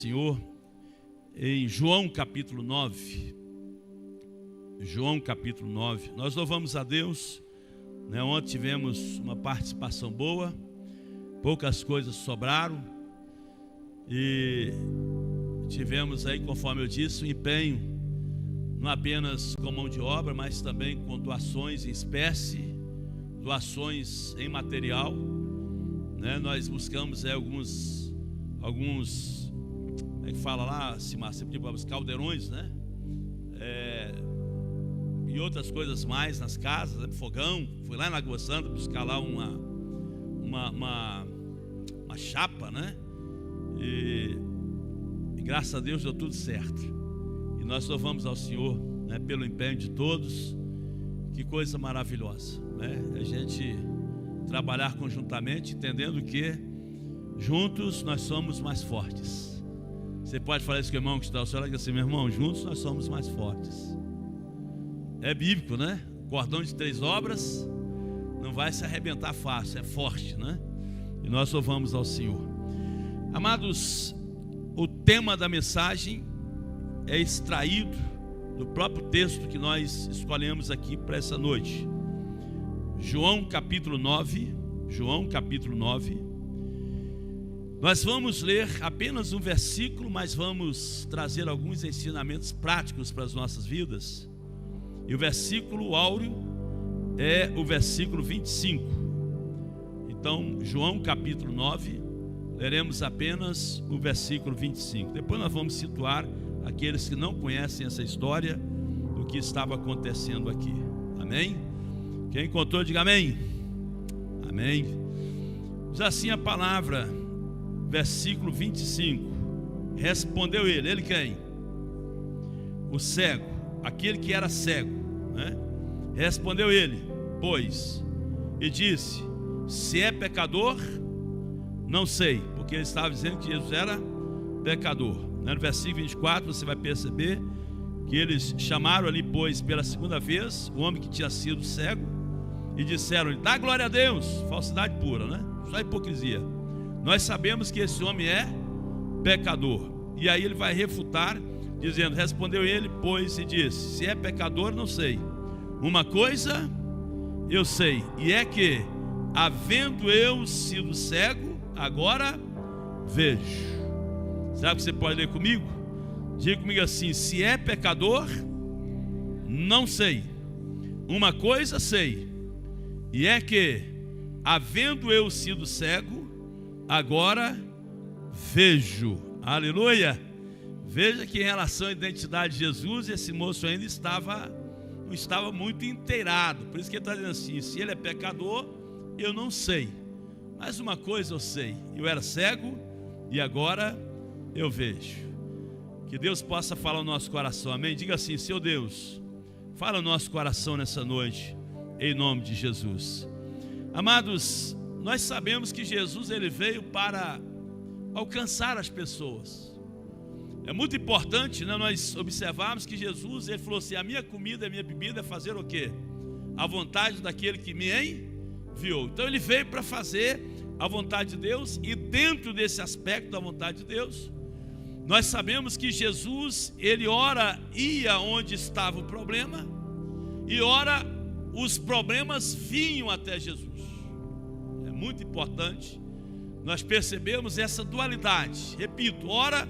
Senhor, em João capítulo 9. João capítulo 9. Nós louvamos a Deus, né? Ontem tivemos uma participação boa, poucas coisas sobraram e tivemos aí, conforme eu disse, um empenho, não apenas com mão de obra, mas também com doações em espécie, doações em material, né? Nós buscamos alguns como é que fala lá, tipo os caldeirões, né? E outras coisas mais nas casas, né? Fogão. Fui lá em Lagoa Santa buscar lá uma chapa, né? E graças a Deus deu tudo certo. E nós louvamos ao Senhor, né, pelo empenho de todos. Que coisa maravilhosa, né? A gente trabalhar conjuntamente, entendendo que juntos nós somos mais fortes. Você pode falar isso com o irmão que está ao seu lado, que assim, meu irmão, juntos nós somos mais fortes. É bíblico, né? O cordão de 3 obras não vai se arrebentar fácil, é forte, né? E nós louvamos ao Senhor. Amados, o tema da mensagem é extraído do próprio texto que nós escolhemos aqui para essa noite. João capítulo 9. João capítulo 9. Nós vamos ler apenas um versículo, mas vamos trazer alguns ensinamentos práticos para as nossas vidas. E o versículo áureo é o versículo 25. Então, João capítulo 9, leremos apenas o versículo 25. Depois nós vamos situar aqueles que não conhecem essa história do que estava acontecendo aqui. Amém? Quem encontrou, diga amém. Amém. Diz assim a palavra, versículo 25. Respondeu ele quem? O cego, aquele que era cego, né? Respondeu ele, pois, e disse: se é pecador, não sei, porque ele estava dizendo que Jesus era pecador, né? No versículo 24 você vai perceber que eles chamaram ali, pois, pela segunda vez o homem que tinha sido cego e disseram-lhe: dá glória a Deus. Falsidade pura, né? Só hipocrisia. Nós sabemos que esse homem é pecador. E aí ele vai refutar, dizendo: respondeu ele, pois, e disse: se é pecador, não sei. Uma coisa eu sei, e é que, havendo eu sido cego, agora vejo. Sabe o que você pode ler comigo? Diga comigo assim: se é pecador, não sei. Uma coisa sei, e é que, havendo eu sido cego, agora vejo. Aleluia. Veja que em relação à identidade de Jesus, esse moço ainda não estava muito inteirado. Por isso que ele está dizendo assim: se ele é pecador, eu não sei, mas uma coisa eu sei, eu era cego e agora eu vejo. Que Deus possa falar no nosso coração, amém? Diga assim: seu Deus, fala no nosso coração nessa noite, em nome de Jesus. Amados, nós sabemos que Jesus ele veio para alcançar as pessoas. É muito importante, né, nós observarmos que Jesus ele falou assim: a minha comida, a minha bebida é fazer o quê? A vontade daquele que me enviou. Então ele veio para fazer a vontade de Deus, e dentro desse aspecto da vontade de Deus, nós sabemos que Jesus ele ora ia onde estava o problema, e ora os problemas vinham até Jesus. É muito importante nós percebemos essa dualidade. Repito, ora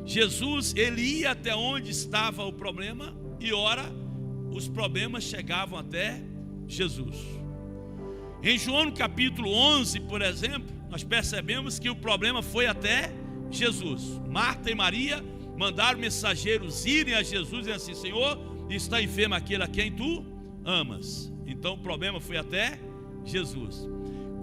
Jesus ele ia até onde estava o problema, e ora os problemas chegavam até Jesus. Em João capítulo 11, por exemplo, nós percebemos que o problema foi até Jesus. Marta e Maria mandaram mensageiros irem a Jesus e dizer assim: Senhor, está enfermo aquele a quem tu amas. Então o problema foi até Jesus.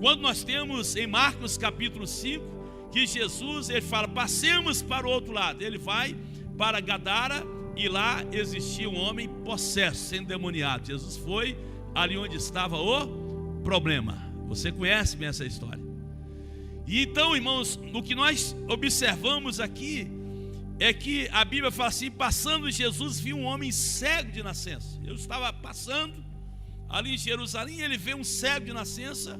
Quando nós temos em Marcos capítulo 5, que Jesus ele fala: passemos para o outro lado. Ele vai para Gadara, e lá existia um homem possesso, endemoniado. Jesus foi ali onde estava o problema. Você conhece bem essa história. E então, irmãos, o que nós observamos aqui é que a Bíblia fala assim: passando Jesus viu um homem cego de nascença. Eu estava passando ali em Jerusalém, ele vê um cego de nascença.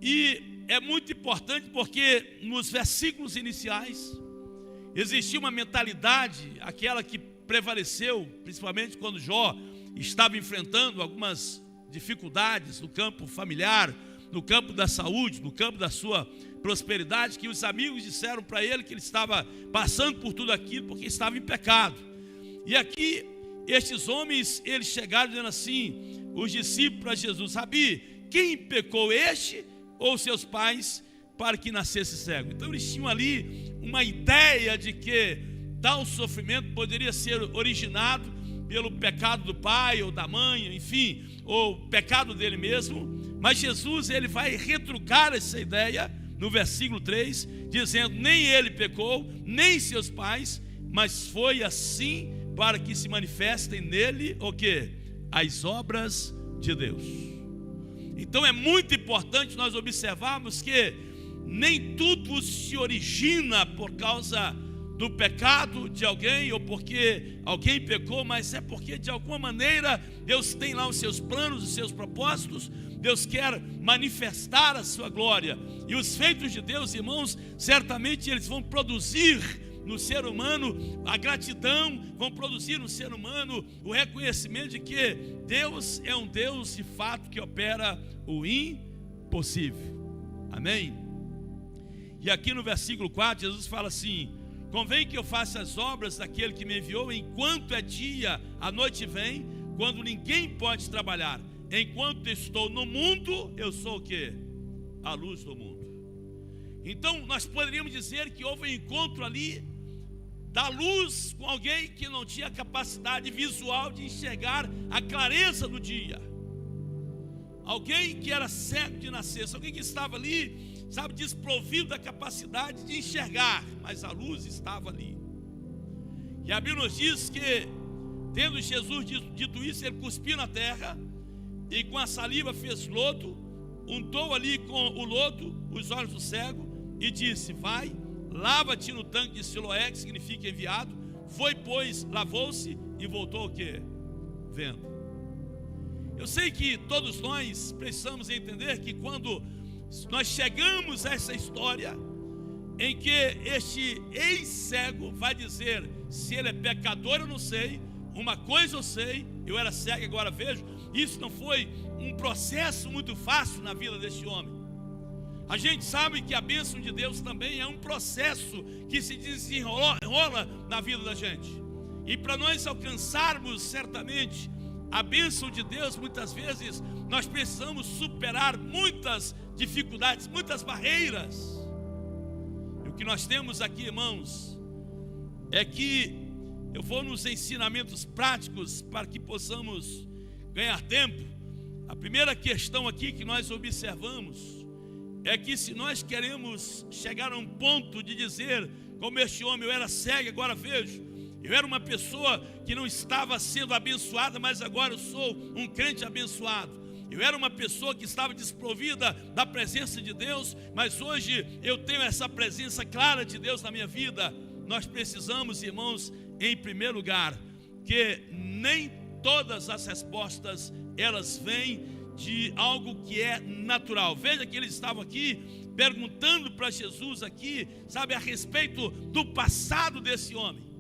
E é muito importante porque nos versículos iniciais Existia uma mentalidade, aquela que prevaleceu, principalmente quando Jó estava enfrentando algumas dificuldades no campo familiar, no campo da saúde, no campo da sua prosperidade, que os amigos disseram para ele que ele estava passando por tudo aquilo porque estava em pecado. E aqui, estes homens, eles chegaram dizendo assim, os discípulos a Jesus: Rabi, quem pecou, este ou seus pais, para que nascesse cego? Então eles tinham ali uma ideia de que tal sofrimento poderia ser originado pelo pecado do pai ou da mãe, enfim, ou pecado dele mesmo. Mas Jesus, ele vai retrucar essa ideia no versículo 3, dizendo: nem ele pecou, nem seus pais, mas foi assim para que se manifestem nele o quê? As obras de Deus. Então é muito importante nós observarmos que nem tudo se origina por causa do pecado de alguém ou porque alguém pecou, mas é porque de alguma maneira Deus tem lá os seus planos, os seus propósitos. Deus quer manifestar a sua glória, e os feitos de Deus, irmãos, certamente eles vão produzir no ser humano a gratidão, vão produzir no ser humano o reconhecimento de que Deus é um Deus de fato que opera o impossível. Amém? E aqui no versículo 4, Jesus fala assim: convém que eu faça as obras daquele que me enviou enquanto é dia, a noite vem, quando ninguém pode trabalhar. Enquanto estou no mundo, eu sou o quê? A luz do mundo. Então nós poderíamos dizer que houve um encontro ali da luz com alguém que não tinha capacidade visual de enxergar a clareza do dia. Alguém que era cego de nascença, alguém que estava ali, sabe, desprovido da capacidade de enxergar, mas a luz estava ali. E a Bíblia nos diz que, tendo Jesus dito isso, ele cuspiu na terra e com a saliva fez lodo, untou ali com o lodo os olhos do cego e disse: vai, lava-te no tanque de Siloé, que significa enviado. Foi, pois, lavou-se e voltou o quê? Vendo. Eu sei que todos nós precisamos entender que quando nós chegamos a essa história em que este ex-cego vai dizer se ele é pecador, eu não sei, uma coisa eu sei, eu era cego, agora vejo. Isso não foi um processo muito fácil na vida deste homem. A gente sabe que a bênção de Deus também é um processo que se desenrola na vida da gente. E para nós alcançarmos certamente a bênção de Deus, muitas vezes nós precisamos superar muitas dificuldades, muitas barreiras. E o que nós temos aqui, irmãos, é que eu vou nos ensinamentos práticos para que possamos ganhar tempo. A primeira questão aqui que nós observamos é que se nós queremos chegar a um ponto de dizer, como este homem: eu era cego, agora vejo. Eu era uma pessoa que não estava sendo abençoada, mas agora eu sou um crente abençoado. Eu era uma pessoa que estava desprovida da presença de Deus, mas hoje eu tenho essa presença clara de Deus na minha vida. Nós precisamos, irmãos, em primeiro lugar, que nem todas as respostas elas vêm de algo que é natural. Veja que eles estavam aqui perguntando para Jesus aqui, sabe, a respeito do passado desse homem.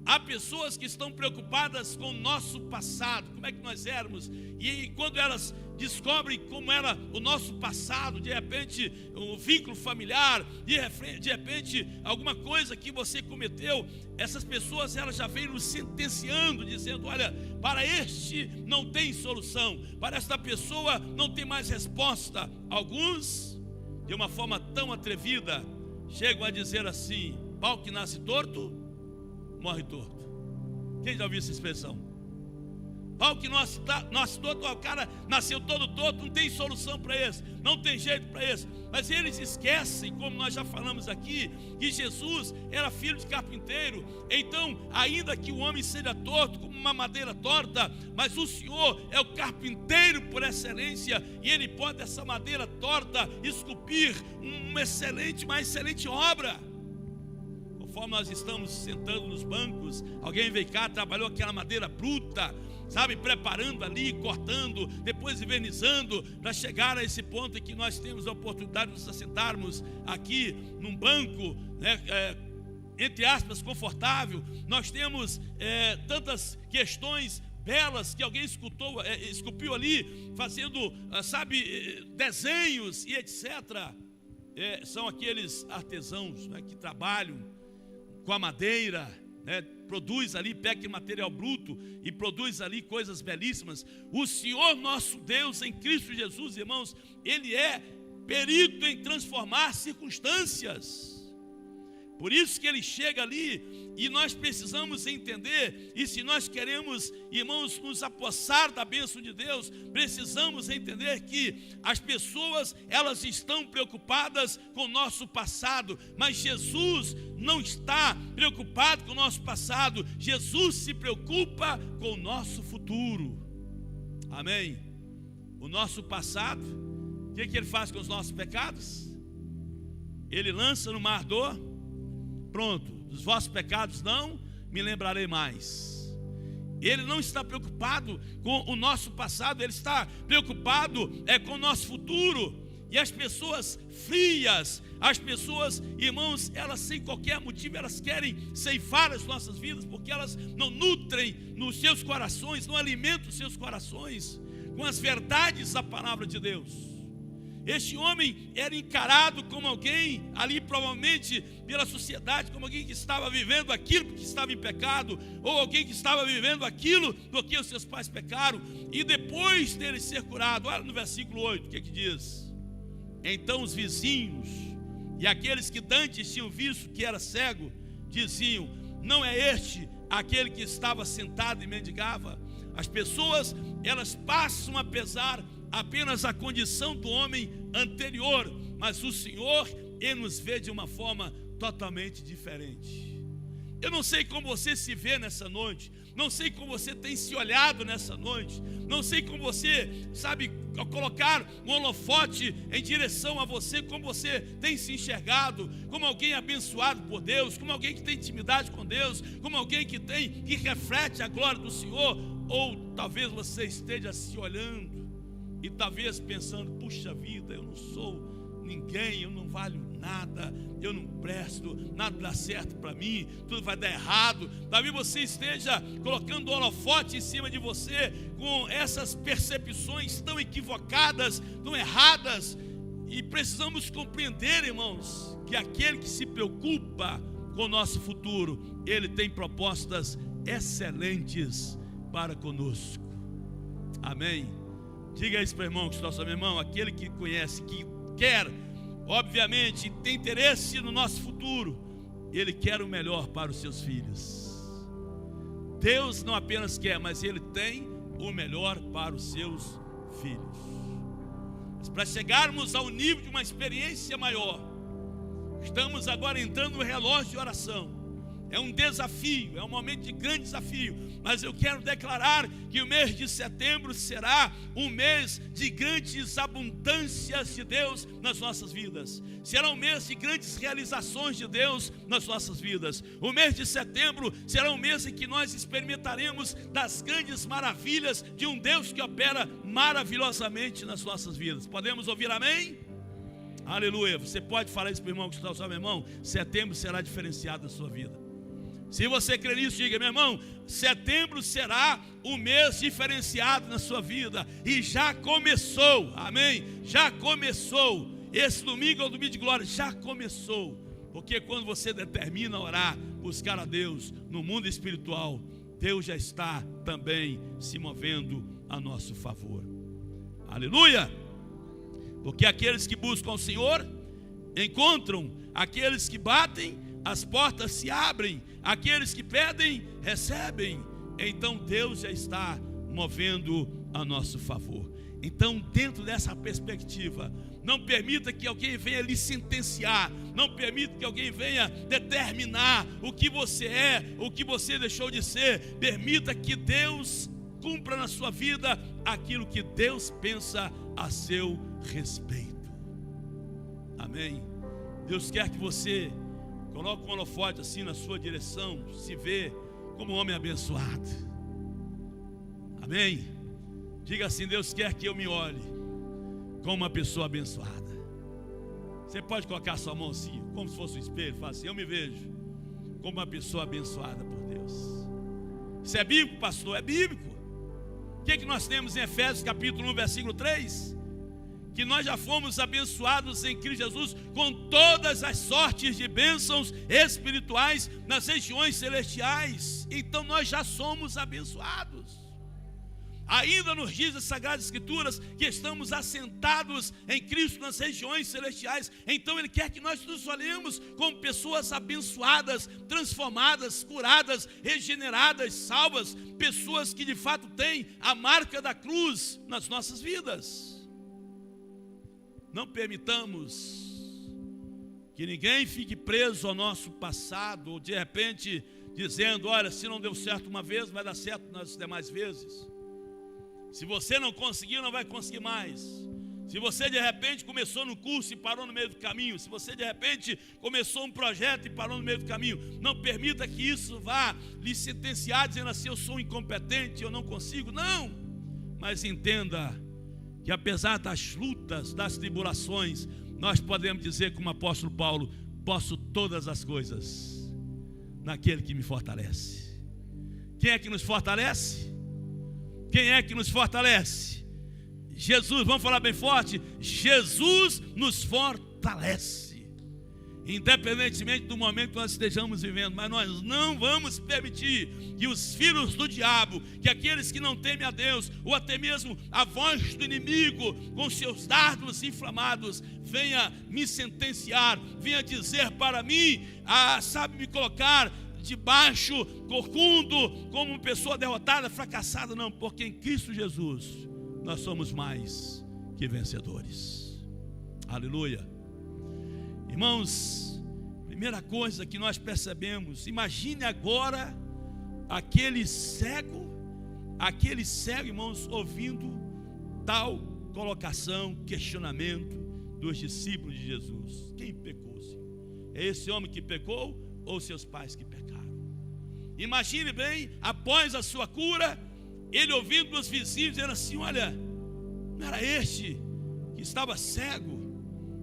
Há pessoas que estão preocupadas com o nosso passado, como é que nós éramos, e quando elas descobrem como era o nosso passado, de repente um vínculo familiar, de repente alguma coisa que você cometeu, essas pessoas elas já vêm nos sentenciando, dizendo: olha, para este não tem solução, para esta pessoa não tem mais resposta. Alguns, de uma forma tão atrevida, chegam a dizer assim: pau que nasce torto, morre torto. Quem já ouviu essa expressão? Pau que nasce torto, o cara nasceu todo torto, não tem solução para esse, não tem jeito para esse. Mas eles esquecem, como nós já falamos aqui, que Jesus era filho de carpinteiro. Então, ainda que o homem seja torto, como uma madeira torta, mas o Senhor é o carpinteiro por excelência, e Ele pode essa madeira torta esculpir uma excelente obra. Conforme nós estamos sentando nos bancos, alguém veio cá, trabalhou aquela madeira bruta, sabe, preparando ali, cortando, depois invernizando, para chegar a esse ponto em que nós temos a oportunidade de nos assentarmos aqui num banco, né, entre aspas, confortável. Nós temos tantas questões belas que alguém esculpiu ali, fazendo, desenhos e etc. São aqueles artesãos, né, que trabalham com a madeira, né, produz ali, pega material bruto e produz ali coisas belíssimas. O Senhor nosso Deus em Cristo Jesus, irmãos, Ele é perito em transformar circunstâncias. Por isso que Ele chega ali, e nós precisamos entender, e se nós queremos, irmãos, nos apossar da bênção de Deus, precisamos entender que as pessoas, elas estão preocupadas com o nosso passado, mas Jesus não está preocupado com o nosso passado. Jesus se preocupa com o nosso futuro. Amém? O nosso passado, o que Ele faz com os nossos pecados? Ele lança no mar do... Pronto, dos vossos pecados não me lembrarei mais. Ele não está preocupado com o nosso passado, Ele está preocupado com o nosso futuro. E as pessoas frias, as pessoas, irmãos, elas sem qualquer motivo, elas querem ceifar as nossas vidas, porque elas não nutrem nos seus corações, não alimentam os seus corações com as verdades da palavra de Deus. Este homem era encarado como alguém ali, provavelmente pela sociedade, como alguém que estava vivendo aquilo que estava em pecado, ou alguém que estava vivendo aquilo do que os seus pais pecaram. E depois dele ser curado, olha no versículo 8, o que diz? Então os vizinhos e aqueles que dantes tinham visto que era cego, diziam: não é este aquele que estava sentado e mendigava? As pessoas, elas passam a pesar apenas a condição do homem anterior, mas o Senhor, Ele nos vê de uma forma totalmente diferente. Eu não sei como você se vê nessa noite, não sei como você tem se olhado nessa noite, não sei como você, colocar um holofote em direção a você, como você tem se enxergado, como alguém abençoado por Deus, como alguém que tem intimidade com Deus, como alguém que reflete a glória do Senhor. Ou talvez você esteja se olhando e talvez pensando: puxa vida, eu não sou ninguém, eu não valho nada, eu não presto, nada dá certo para mim, tudo vai dar errado. Talvez você esteja colocando o holofote em cima de você com essas percepções tão equivocadas, tão erradas. E precisamos compreender, irmãos, que aquele que se preocupa com o nosso futuro, ele tem propostas excelentes para conosco. Amém? Diga isso para o irmão que está ao seu irmão, aquele que conhece, que quer, obviamente, tem interesse no nosso futuro, ele quer o melhor para os seus filhos. Deus não apenas quer, mas Ele tem o melhor para os seus filhos. Mas para chegarmos ao nível de uma experiência maior, estamos agora entrando no relógio de oração. É um desafio, é um momento de grande desafio, mas eu quero declarar que o mês de setembro será um mês de grandes abundâncias de Deus nas nossas vidas. Será um mês de grandes realizações de Deus nas nossas vidas. O mês de setembro será um mês em que nós experimentaremos das grandes maravilhas de um Deus que opera maravilhosamente nas nossas vidas. Podemos ouvir amém? Aleluia. Você pode falar isso para o irmão que está ao seu irmão: setembro será diferenciado na sua vida. Se você crê nisso, diga: meu irmão, setembro será um mês diferenciado na sua vida. E já começou, amém? Já começou. Esse domingo é o domingo de glória, já começou. Porque quando você determina orar, buscar a Deus no mundo espiritual, Deus já está também se movendo a nosso favor. Aleluia! Porque aqueles que buscam o Senhor encontram, aqueles que batem, as portas se abrem, aqueles que pedem, recebem. Então Deus já está movendo a nosso favor. Então, dentro dessa perspectiva, não permita que alguém venha lhe sentenciar, não permita que alguém venha determinar o que você é, o que você deixou de ser. Permita que Deus cumpra na sua vida aquilo que Deus pensa a seu respeito. Amém? Deus quer que você coloque um holofote assim na sua direção, se vê como um homem abençoado. Amém? Diga assim: Deus quer que eu me olhe como uma pessoa abençoada. Você pode colocar sua mão assim, como se fosse um espelho, fala assim: eu me vejo como uma pessoa abençoada por Deus. Isso é bíblico, pastor? É bíblico. O que nós temos em Efésios capítulo 1, versículo 3? Que nós já fomos abençoados em Cristo Jesus com todas as sortes de bênçãos espirituais nas regiões celestiais. Então nós já somos abençoados. Ainda nos diz as Sagradas Escrituras que estamos assentados em Cristo nas regiões celestiais. Então Ele quer que nós nos olhemos como pessoas abençoadas, transformadas, curadas, regeneradas, salvas. Pessoas que de fato têm a marca da cruz nas nossas vidas. Não permitamos que ninguém fique preso ao nosso passado, ou de repente dizendo: olha, se não deu certo uma vez, vai dar certo nas demais vezes. Se você não conseguiu, não vai conseguir mais. Se você de repente começou no curso e parou no meio do caminho, se você de repente começou um projeto e parou no meio do caminho, não permita que isso vá lhe sentenciar dizendo assim: eu sou incompetente, eu não consigo. Não, mas entenda que apesar das lutas, das tribulações, nós podemos dizer como o apóstolo Paulo: posso todas as coisas naquele que me fortalece. Quem é que nos fortalece? Quem é que nos fortalece? Jesus. Vamos falar bem forte: Jesus nos fortalece. Independentemente do momento que nós estejamos vivendo, mas nós não vamos permitir que os filhos do diabo, que aqueles que não temem a Deus, ou até mesmo a voz do inimigo, com seus dardos inflamados, venha me sentenciar, venha dizer para mim, sabe, me colocar debaixo, corcundo, como uma pessoa derrotada, fracassada. Não, porque em Cristo Jesus nós somos mais que vencedores. Aleluia. Irmãos, primeira coisa que nós percebemos, imagine agora aquele cego, irmãos, ouvindo tal colocação, questionamento dos discípulos de Jesus: quem pecou, Senhor? É esse homem que pecou ou seus pais que pecaram? Imagine bem, após a sua cura, ele ouvindo dos vizinhos dizendo assim: olha, não era este que estava cego?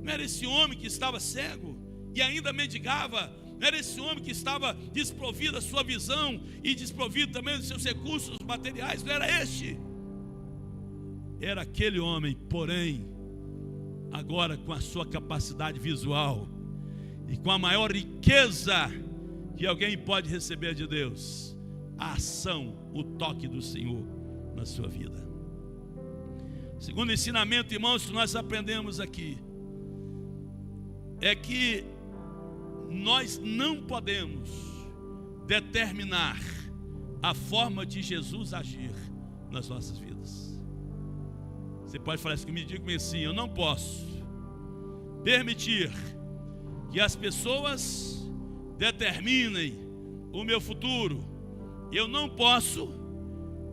Não era esse homem que estava cego e ainda mendigava? Não era esse homem que estava desprovido da sua visão e desprovido também dos seus recursos materiais? Não era este? Era aquele homem, porém, agora com a sua capacidade visual e com a maior riqueza que alguém pode receber de Deus: a ação, o toque do Senhor na sua vida. Segundo ensinamento, irmãos, que nós aprendemos aqui é que nós não podemos determinar a forma de Jesus agir nas nossas vidas. Você pode falar isso comigo, diga comigo assim: eu não posso permitir que as pessoas determinem o meu futuro. Eu não posso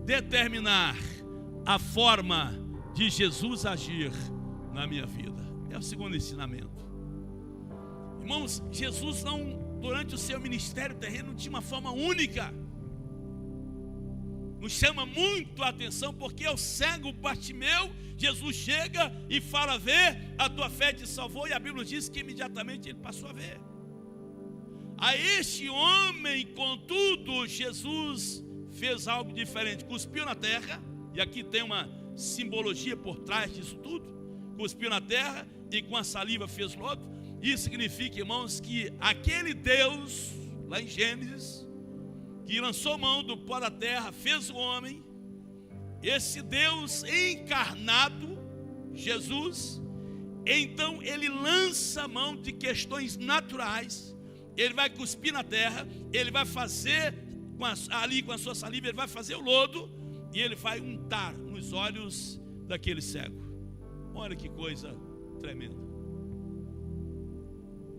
determinar a forma de Jesus agir na minha vida. É o segundo ensinamento. Irmãos, Jesus não, durante o seu ministério terreno, não tinha uma forma única. Nos chama muito a atenção, porque o cego Bartimeu, Jesus chega e fala: vê, a tua fé te salvou. E a Bíblia diz que imediatamente ele passou a ver. A este homem, contudo, Jesus fez algo diferente. Cuspiu na terra, e aqui tem uma simbologia por trás disso tudo. Cuspiu na terra e com a saliva fez lodo. Isso significa, irmãos, que aquele Deus, lá em Gênesis, que lançou mão do pó da terra, fez o homem, esse Deus encarnado, Jesus, então ele lança mão de questões naturais. Ele vai cuspir na terra, ele vai fazer ali com a sua saliva, ele vai fazer o lodo e ele vai untar nos olhos daquele cego. Olha que coisa tremenda.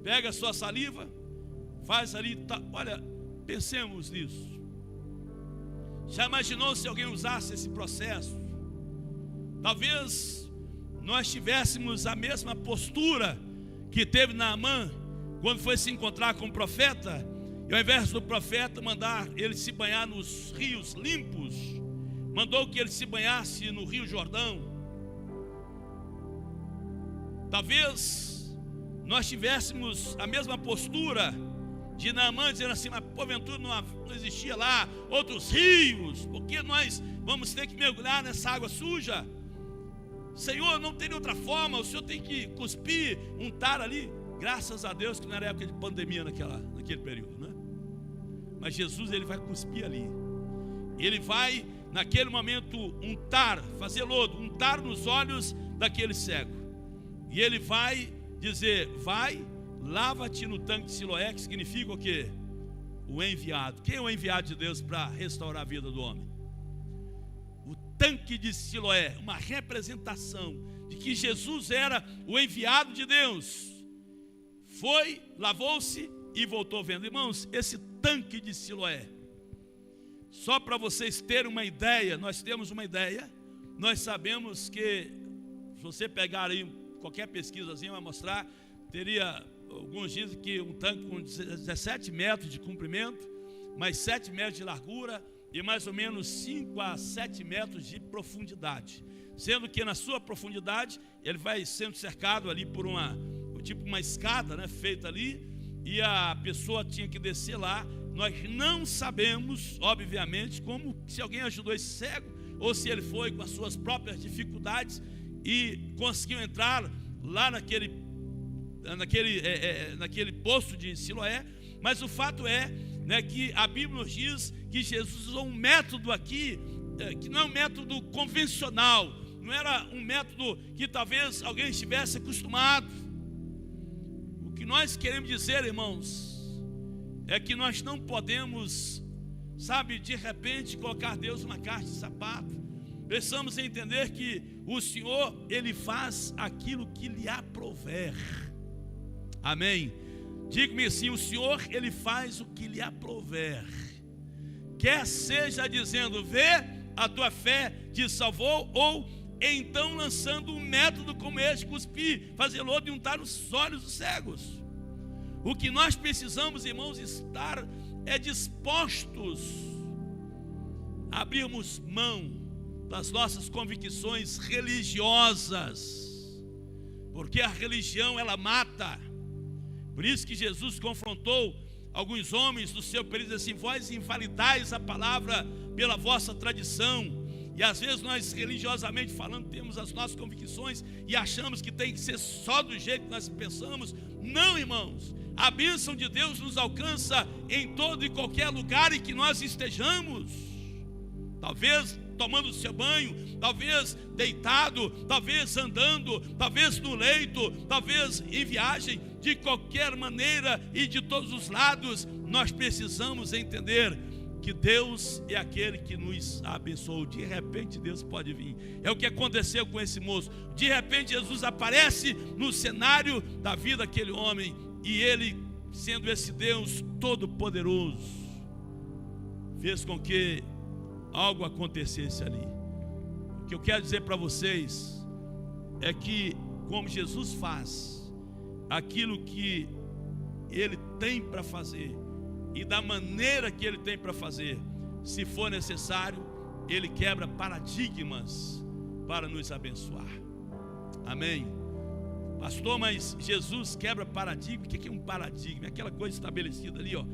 Pega a sua saliva, faz ali, olha, pensemos nisso. Já imaginou se alguém usasse esse processo? Talvez nós tivéssemos a mesma postura que teve Naamã quando foi se encontrar com o profeta, e ao invés do profeta mandar ele se banhar nos rios limpos, mandou que ele se banhasse no Rio Jordão. Talvez nós tivéssemos a mesma postura de Naamã, dizendo assim: mas porventura não existia lá outros rios, porque nós vamos ter que mergulhar nessa água suja? Senhor, não tem outra forma, o Senhor tem que cuspir, untar ali. Graças a Deus que não era época de pandemia naquele período, né? Mas Jesus, ele vai cuspir ali. Ele vai, naquele momento, untar, fazer lodo, untar nos olhos daquele cego. E ele vai dizer: vai, lava-te no tanque de Siloé, que significa o quê? O enviado. Quem é o enviado de Deus para restaurar a vida do homem? O tanque de Siloé, uma representação de que Jesus era o enviado de Deus. Foi, lavou-se e voltou vendo. Irmãos, esse tanque de Siloé, só para vocês terem uma ideia, nós temos uma ideia. Nós sabemos que, se você pegar aí qualquer pesquisazinha, vai mostrar, teria, alguns dizem que um tanque com 17 metros de comprimento, mais 7 metros de largura e mais ou menos 5 a 7 metros de profundidade. Sendo que na sua profundidade, ele vai sendo cercado ali por uma escada, né, feita ali, e a pessoa tinha que descer lá. Nós não sabemos, obviamente, se alguém ajudou esse cego, ou se ele foi com as suas próprias dificuldades e conseguiu entrar lá naquele poço de Siloé. Mas o fato é, né, que a Bíblia nos diz que Jesus usou um método aqui, que não é um método convencional, não era um método que talvez alguém estivesse acostumado. O que nós queremos dizer, irmãos, é que nós não podemos, de repente colocar Deus numa caixa de sapato. Precisamos entender que o Senhor, ele faz aquilo que lhe aprouver. Amém? Diga-me assim: o Senhor, ele faz o que lhe aprouver. Quer seja dizendo: vê, a tua fé te salvou, ou então lançando um método como este, cuspir, fazer lodo e untar os olhos dos cegos. O que nós precisamos, irmãos, estar dispostos a abrirmos mão das nossas convicções religiosas, porque a religião, ela mata. Por isso que Jesus confrontou alguns homens do seu período, assim: vós invalidais a palavra pela vossa tradição. E às vezes nós, religiosamente falando, temos as nossas convicções e achamos que tem que ser só do jeito que nós pensamos. Não, irmãos, a bênção de Deus nos alcança em todo e qualquer lugar em que nós estejamos. Talvez tomando o seu banho, talvez deitado, talvez andando, talvez no leito, talvez em viagem. De qualquer maneira e de todos os lados, nós precisamos entender que Deus é aquele que nos abençoou. De repente Deus pode vir. É o que aconteceu com esse moço. De repente Jesus aparece no cenário da vida daquele homem, e ele, sendo esse Deus todo-poderoso, fez com que algo acontecesse ali. O que eu quero dizer para vocês é que, como Jesus faz aquilo que ele tem para fazer, e da maneira que ele tem para fazer, se for necessário, ele quebra paradigmas para nos abençoar. Amém? Pastor, mas Jesus quebra paradigma. O que é um paradigma? É aquela coisa estabelecida ali, ó.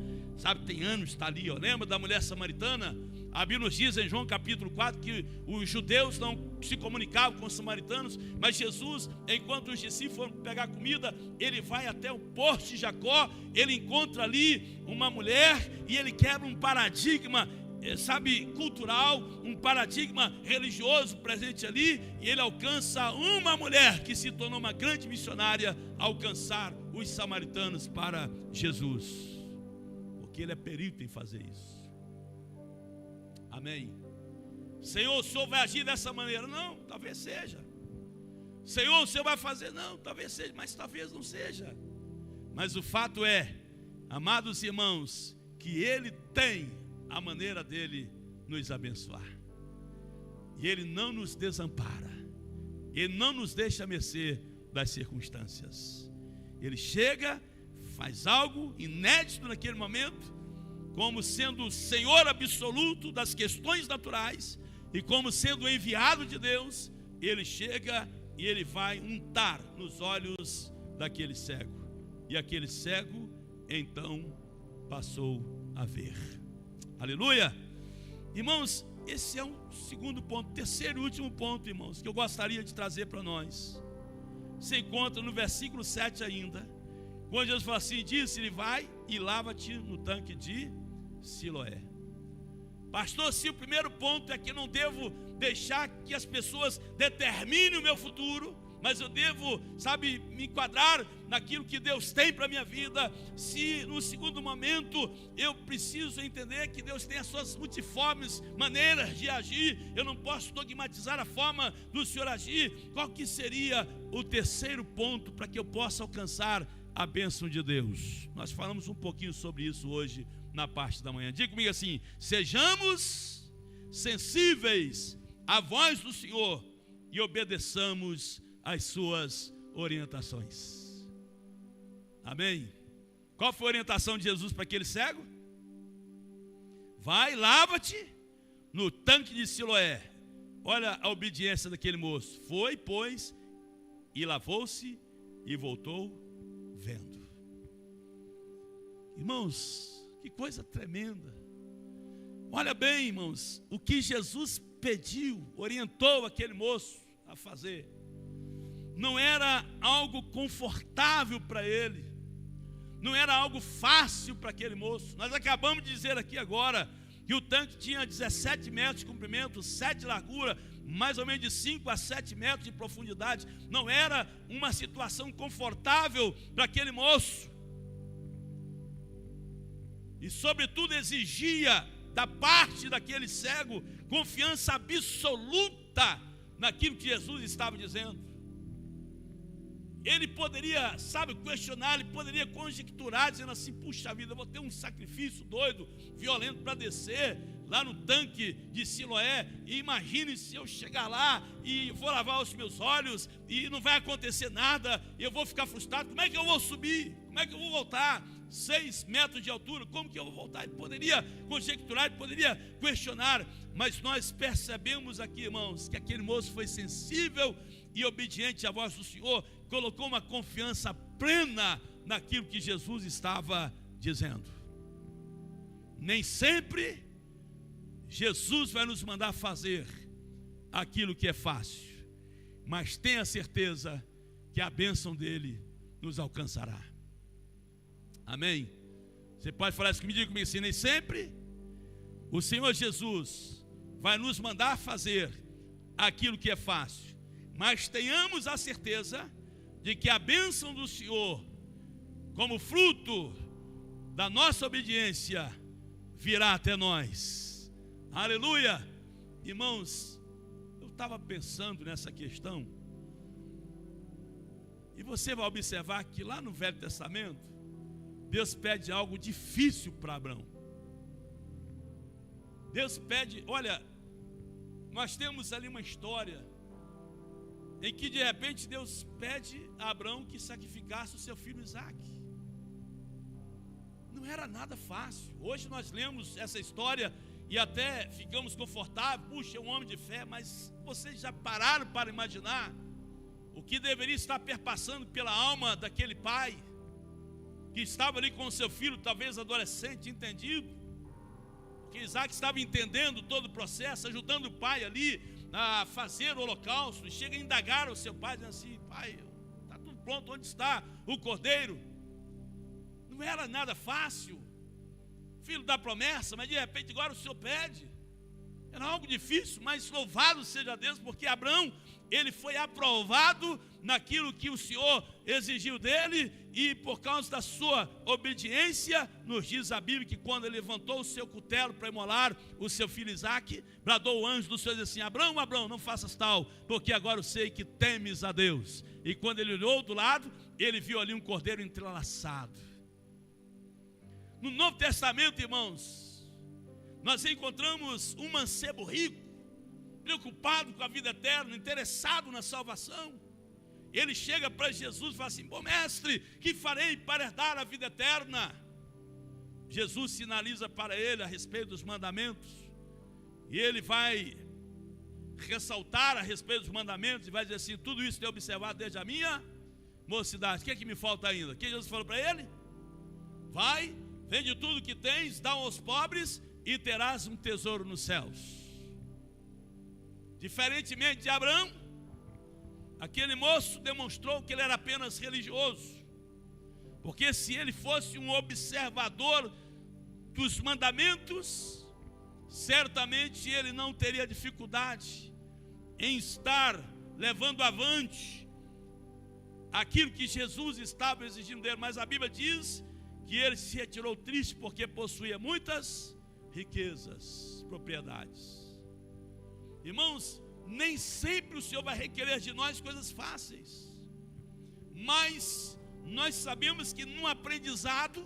Tem anos, está ali, ó. Lembra da mulher samaritana? A Bíblia nos diz em João capítulo 4 que os judeus não se comunicavam com os samaritanos, mas Jesus, enquanto os discípulos foram pegar comida, ele vai até o poço de Jacó, ele encontra ali uma mulher e ele quebra um paradigma, cultural, um paradigma religioso presente ali, e ele alcança uma mulher que se tornou uma grande missionária a alcançar os samaritanos para Jesus, porque ele é perito em fazer isso. Amém? Senhor, o Senhor vai agir dessa maneira? Não, talvez seja. Senhor, o Senhor vai fazer? Não, talvez seja, mas talvez não seja. Mas o fato é, amados irmãos, que ele tem a maneira dele nos abençoar. E ele não nos desampara. Ele não nos deixa a mercê das circunstâncias. Ele chega, faz algo inédito naquele momento, como sendo o Senhor absoluto das questões naturais, e como sendo o enviado de Deus, ele chega e ele vai untar nos olhos daquele cego. E aquele cego, então, passou a ver. Aleluia! Irmãos, esse é um segundo ponto. Terceiro e último ponto, irmãos, que eu gostaria de trazer para nós. Se encontra no versículo 7 ainda, quando Jesus fala assim: disse-lhe, vai e lava-te no tanque de Siloé. Pastor, se o primeiro ponto é que eu não devo deixar que as pessoas determinem o meu futuro, mas eu devo, me enquadrar naquilo que Deus tem para a minha vida. Se no segundo momento eu preciso entender que Deus tem as suas multiformes maneiras de agir, eu não posso dogmatizar a forma do Senhor agir. Qual que seria o terceiro ponto para que eu possa alcançar a bênção de Deus? Nós falamos um pouquinho sobre isso hoje na parte da manhã. Diga comigo assim: sejamos sensíveis à voz do Senhor e obedeçamos as suas orientações. Amém? Qual foi a orientação de Jesus para aquele cego? Vai, lava-te no tanque de Siloé. Olha a obediência daquele moço. Foi, pois, e lavou-se e voltou vendo. Irmãos, que coisa tremenda. Olha bem, irmãos, o que Jesus pediu, orientou aquele moço a fazer, não era algo confortável para ele, não era algo fácil para aquele moço. Nós acabamos de dizer aqui agora que o tanque tinha 17 metros de comprimento, 7 de largura, mais ou menos de 5 a 7 metros de profundidade. Não era uma situação confortável para aquele moço, e sobretudo exigia da parte daquele cego confiança absoluta naquilo que Jesus estava dizendo. Ele poderia, questionar, ele poderia conjecturar, dizendo assim: puxa vida, eu vou ter um sacrifício doido, violento para descer lá no tanque de Siloé, e imagine se eu chegar lá e vou lavar os meus olhos e não vai acontecer nada, e eu vou ficar frustrado. Como é que eu vou subir? Como é que eu vou voltar? 6 metros de altura, como que eu vou voltar? Ele poderia conjecturar, ele poderia questionar, mas nós percebemos aqui, irmãos, que aquele moço foi sensível e obediente à voz do Senhor, colocou uma confiança plena naquilo que Jesus estava dizendo. Nem sempre Jesus vai nos mandar fazer aquilo que é fácil, mas tenha certeza que a bênção dele nos alcançará. Amém? Você pode falar isso comigo assim: nem sempre o Senhor Jesus vai nos mandar fazer aquilo que é fácil, mas tenhamos a certeza de que a bênção do Senhor, como fruto da nossa obediência, virá até nós. Aleluia! Irmãos, eu estava pensando nessa questão, e você vai observar que lá no Velho Testamento, Deus pede algo difícil para Abraão. Deus pede, olha, nós temos ali uma história em que de repente Deus pede a Abraão que sacrificasse o seu filho Isaque. Não era nada fácil. Hoje nós lemos essa história e até ficamos confortáveis. Puxa, é um homem de fé. Mas vocês já pararam para imaginar o que deveria estar perpassando pela alma daquele pai que estava ali com o seu filho, talvez adolescente, entendido, que Isaque estava entendendo todo o processo, ajudando o pai ali a fazer o holocausto, e chega a indagar o seu pai, dizendo assim: pai, está tudo pronto, onde está o cordeiro? Não era nada fácil, filho da promessa, mas de repente agora o Senhor pede. Era algo difícil, mas louvado seja Deus, porque Abraão, ele foi aprovado naquilo que o Senhor exigiu dele, e por causa da sua obediência, nos diz a Bíblia que quando ele levantou o seu cutelo para imolar o seu filho Isaque, bradou o anjo do Senhor e disse assim: Abraão, Abraão, não faças tal, porque agora eu sei que temes a Deus. E quando ele olhou do lado, ele viu ali um cordeiro entrelaçado. No Novo Testamento, irmãos, nós encontramos um mancebo rico, preocupado com a vida eterna, interessado na salvação. Ele chega para Jesus e fala assim: bom mestre, que farei para herdar a vida eterna? Jesus sinaliza para ele a respeito dos mandamentos, e ele vai ressaltar a respeito dos mandamentos, e vai dizer assim: tudo isso tenho observado desde a minha mocidade. O que é que me falta ainda? O que Jesus falou para ele? Vai, vende tudo que tens, dá aos pobres e terás um tesouro nos céus. Diferentemente de Abraão, aquele moço demonstrou que ele era apenas religioso, porque se ele fosse um observador dos mandamentos, certamente ele não teria dificuldade em estar levando avante aquilo que Jesus estava exigindo dele. Mas a Bíblia diz que ele se retirou triste porque possuía muitas riquezas, propriedades. Irmãos, nem sempre o Senhor vai requerer de nós coisas fáceis, mas nós sabemos que num aprendizado,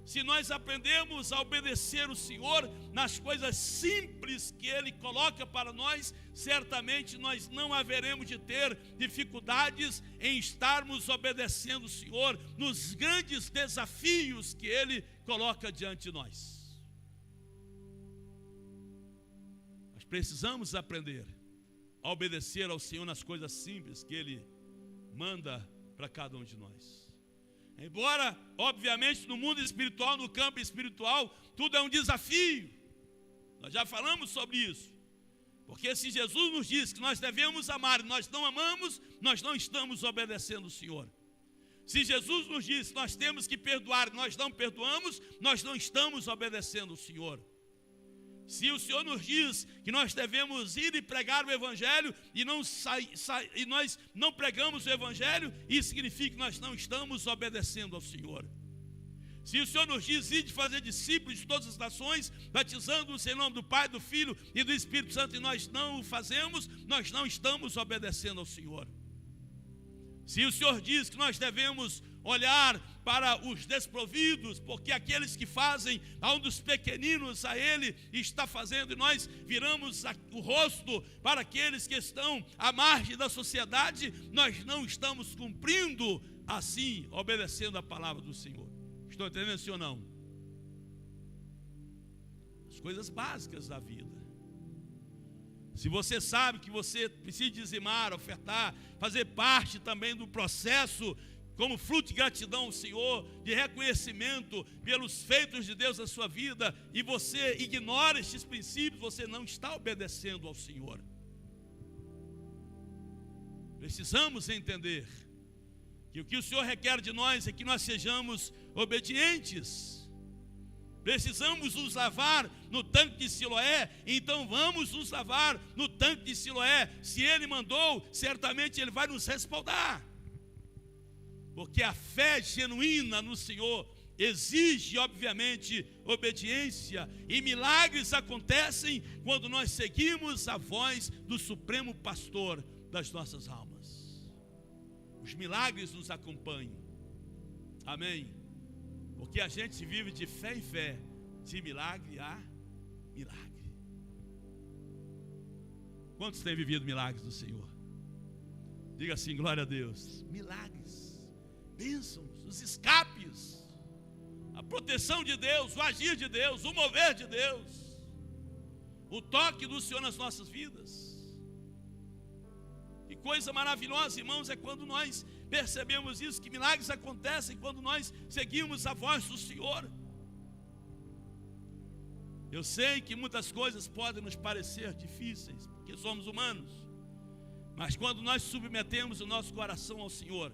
se nós aprendemos a obedecer o Senhor nas coisas simples que Ele coloca para nós, certamente nós não haveremos de ter dificuldades em estarmos obedecendo o Senhor nos grandes desafios que Ele coloca diante de nós. Nós precisamos aprender a obedecer ao Senhor nas coisas simples que Ele manda para cada um de nós. Embora, obviamente, no mundo espiritual, no campo espiritual, tudo é um desafio. Nós já falamos sobre isso. Porque se Jesus nos diz que nós devemos amar e nós não amamos, nós não estamos obedecendo o Senhor. Se Jesus nos diz que nós temos que perdoar e nós não perdoamos, nós não estamos obedecendo o Senhor. Se o Senhor nos diz que nós devemos ir e pregar o Evangelho e nós não pregamos o Evangelho, isso significa que nós não estamos obedecendo ao Senhor. Se o Senhor nos diz ir de fazer discípulos de todas as nações, batizando-os em nome do Pai, do Filho e do Espírito Santo, e nós não o fazemos, nós não estamos obedecendo ao Senhor. Se o Senhor diz que nós devemos olhar para os desprovidos, porque aqueles que fazem a um dos pequeninos a Ele está fazendo, e nós viramos o rosto para aqueles que estão à margem da sociedade, nós não estamos cumprindo assim, obedecendo a palavra do Senhor. Estou entendendo sim ou não? As coisas básicas da vida. Se você sabe que você precisa dizimar, ofertar, fazer parte também do processo como fruto de gratidão ao Senhor, de reconhecimento pelos feitos de Deus na sua vida, e você ignora estes princípios, você não está obedecendo ao Senhor. Precisamos entender que o que o Senhor requer de nós é que nós sejamos obedientes. Precisamos nos lavar no tanque de Siloé, então vamos nos lavar no tanque de Siloé. Se Ele mandou, certamente Ele vai nos respaldar. Porque a fé genuína no Senhor exige, obviamente, obediência. E milagres acontecem quando nós seguimos a voz do Supremo Pastor das nossas almas. Os milagres nos acompanham. Amém? Porque a gente vive de fé em fé, de milagre a milagre. Quantos têm vivido milagres do Senhor? Diga assim, glória a Deus. Milagres, bênçãos, os escapes, a proteção de Deus, o agir de Deus, o mover de Deus, o toque do Senhor nas nossas vidas. Que coisa maravilhosa, irmãos, é quando nós percebemos isso, que milagres acontecem quando nós seguimos a voz do Senhor. Eu sei que muitas coisas podem nos parecer difíceis, porque somos humanos, mas quando nós submetemos o nosso coração ao Senhor,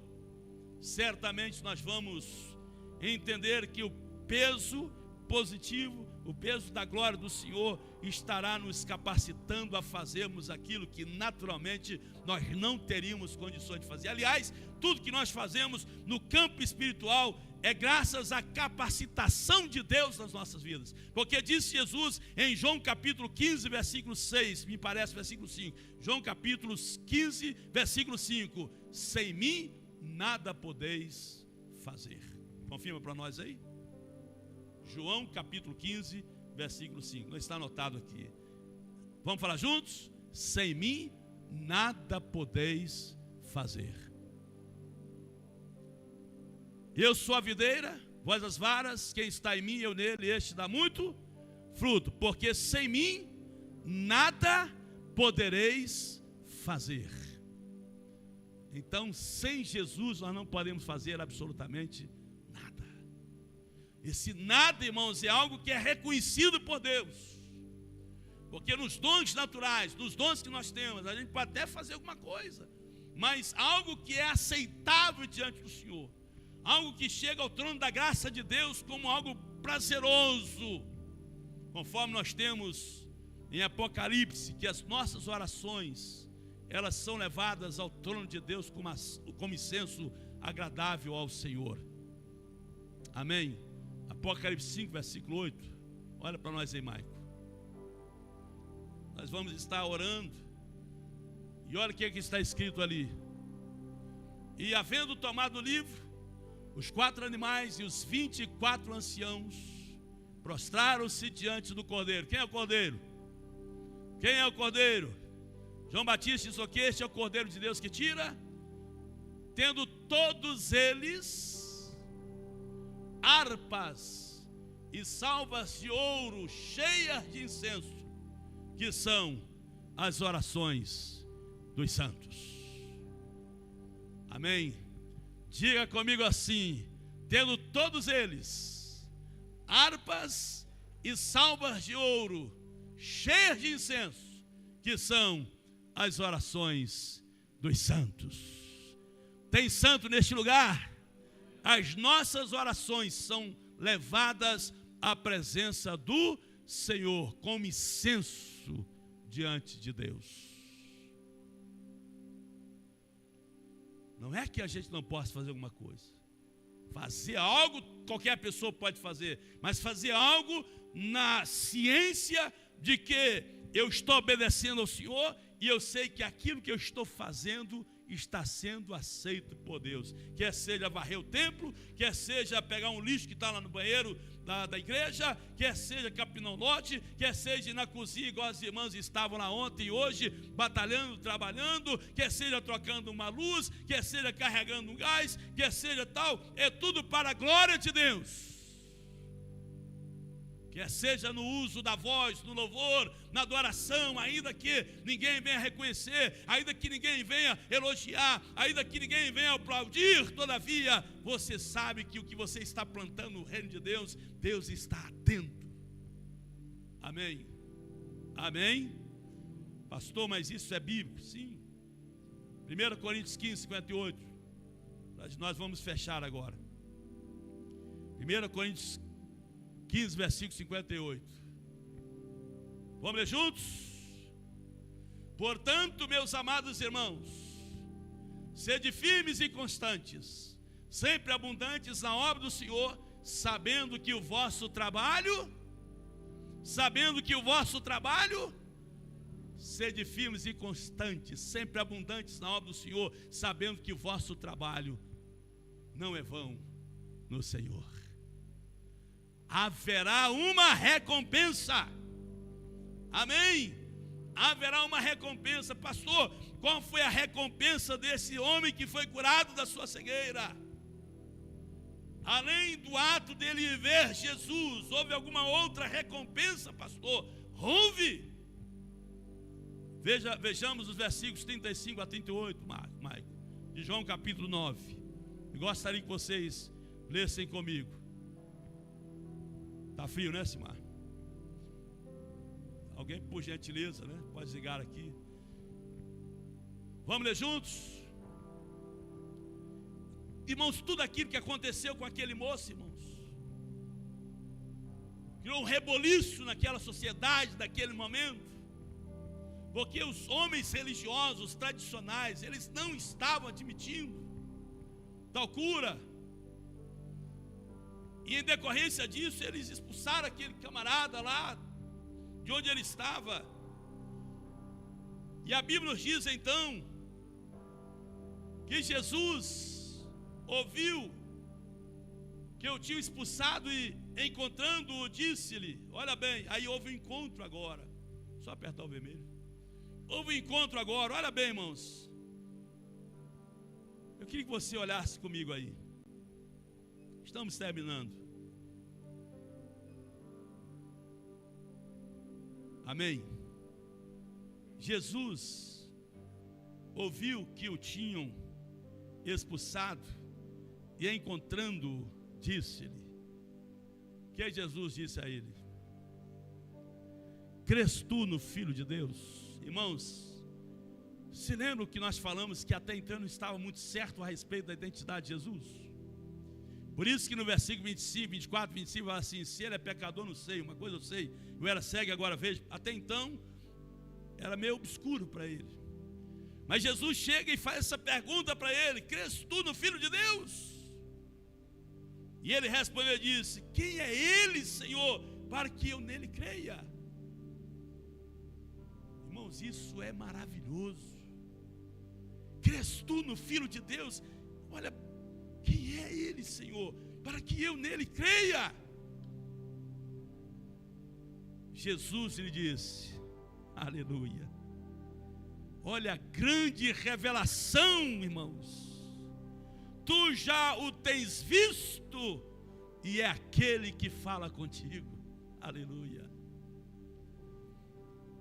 certamente nós vamos entender que o peso positivo, o peso da glória do Senhor estará nos capacitando a fazermos aquilo que naturalmente nós não teríamos condições de fazer. Aliás, tudo que nós fazemos no campo espiritual é graças à capacitação de Deus nas nossas vidas. Porque disse Jesus em João capítulo 15, versículo 6, me parece versículo 5. João capítulo 15, versículo 5. Sem mim nada podeis fazer. Confirma para nós aí? João capítulo 15, versículo 5. Não está anotado aqui. Vamos falar juntos? Sem mim nada podeis fazer. Eu sou a videira, vós as varas, quem está em mim, eu nele, este dá muito fruto, porque sem mim nada podereis fazer. Então, sem Jesus nós não podemos fazer absolutamente nada. Esse nada, irmãos, é algo que é reconhecido por Deus. Porque nos dons naturais, nos dons que nós temos, a gente pode até fazer alguma coisa, mas algo que é aceitável diante do Senhor, algo que chega ao trono da graça de Deus como algo prazeroso, conforme nós temos em Apocalipse, que as nossas orações, elas são levadas ao trono de Deus como incenso agradável ao Senhor. Amém? Apocalipse 5, versículo 8. Olha para nós aí, Maico. Nós vamos estar orando. E olha o que está escrito ali. E havendo tomado o livro, os 4 animais e os 24 anciãos prostraram-se diante do Cordeiro. Quem é o Cordeiro? Quem é o Cordeiro? João Batista disse que este é o Cordeiro de Deus que tira, tendo todos eles harpas e salvas de ouro cheias de incenso, que são as orações dos santos. Amém? Diga comigo assim: tendo todos eles harpas e salvas de ouro cheias de incenso, que são as orações dos santos. Tem santo neste lugar? As nossas orações são levadas à presença do Senhor como incenso diante de Deus. Não é que a gente não possa fazer alguma coisa. Fazer algo qualquer pessoa pode fazer, mas fazer algo na ciência de que eu estou obedecendo ao Senhor e eu sei que aquilo que eu estou fazendo está sendo aceito por Deus. Quer seja varrer o templo, quer seja pegar um lixo que está lá no banheiro da igreja, quer seja capinar um lote, quer seja ir na cozinha igual as irmãs estavam lá ontem e hoje, batalhando, trabalhando, quer seja trocando uma luz, quer seja carregando um gás, quer seja tal, é tudo para a glória de Deus. Quer seja no uso da voz, no louvor, na adoração, ainda que ninguém venha reconhecer, ainda que ninguém venha elogiar, ainda que ninguém venha aplaudir, todavia, você sabe que o que você está plantando no reino de Deus, Deus está atento. Amém? Amém? Pastor, mas isso é bíblico? Sim. 1 Coríntios 15, 58. Nós vamos fechar agora. 1 Coríntios 15, versículo 58. Vamos ler juntos? Portanto, meus amados irmãos, sede firmes e constantes, sempre abundantes na obra do Senhor, sabendo que o vosso trabalho, sede firmes e constantes, sempre abundantes na obra do Senhor, sabendo que o vosso trabalho não é vão no Senhor. Haverá uma recompensa. Amém? Haverá uma recompensa. Pastor, qual foi a recompensa desse homem que foi curado da sua cegueira? Além do ato dele ver Jesus, houve alguma outra recompensa, pastor? Houve. Vejamos os versículos 35 a 38, Maico, de João capítulo 9. Eu gostaria que vocês lessem comigo. Está frio, né, Simar? Alguém, por gentileza, né? Pode desligar aqui. Vamos ler juntos? Irmãos, tudo aquilo que aconteceu com aquele moço, irmãos, criou um reboliço naquela sociedade, naquele momento, porque os homens religiosos, tradicionais, eles não estavam admitindo tal cura. E em decorrência disso, eles expulsaram aquele camarada lá de onde ele estava. E a Bíblia nos diz então que Jesus ouviu que eu tinha expulsado e encontrando-o disse-lhe, olha bem, aí houve um encontro agora. Só apertar o vermelho. Houve um encontro agora, olha bem, irmãos. Eu queria que você olhasse comigo aí. Estamos terminando. Amém. Jesus ouviu que o tinham expulsado e encontrando-o, disse-lhe. que Jesus disse a ele? Crês tu no Filho de Deus? Irmãos, se lembram que nós falamos que até então não estava muito certo a respeito da identidade de Jesus? Por isso que no versículo 25, 24, 25 fala assim: se ele é pecador, não sei, uma coisa eu sei, eu era cego, agora vejo. Até então era meio obscuro para ele. Mas Jesus chega e faz essa pergunta para ele: crês tu no Filho de Deus? E ele respondeu e disse: quem é ele, Senhor, para que eu nele creia? Irmãos, isso é maravilhoso. Crês tu no Filho de Deus? Olha, quem é ele, Senhor, para que eu nele creia? Jesus lhe disse: aleluia. Olha a grande revelação, irmãos. Tu já o tens visto, e é aquele que fala contigo. Aleluia.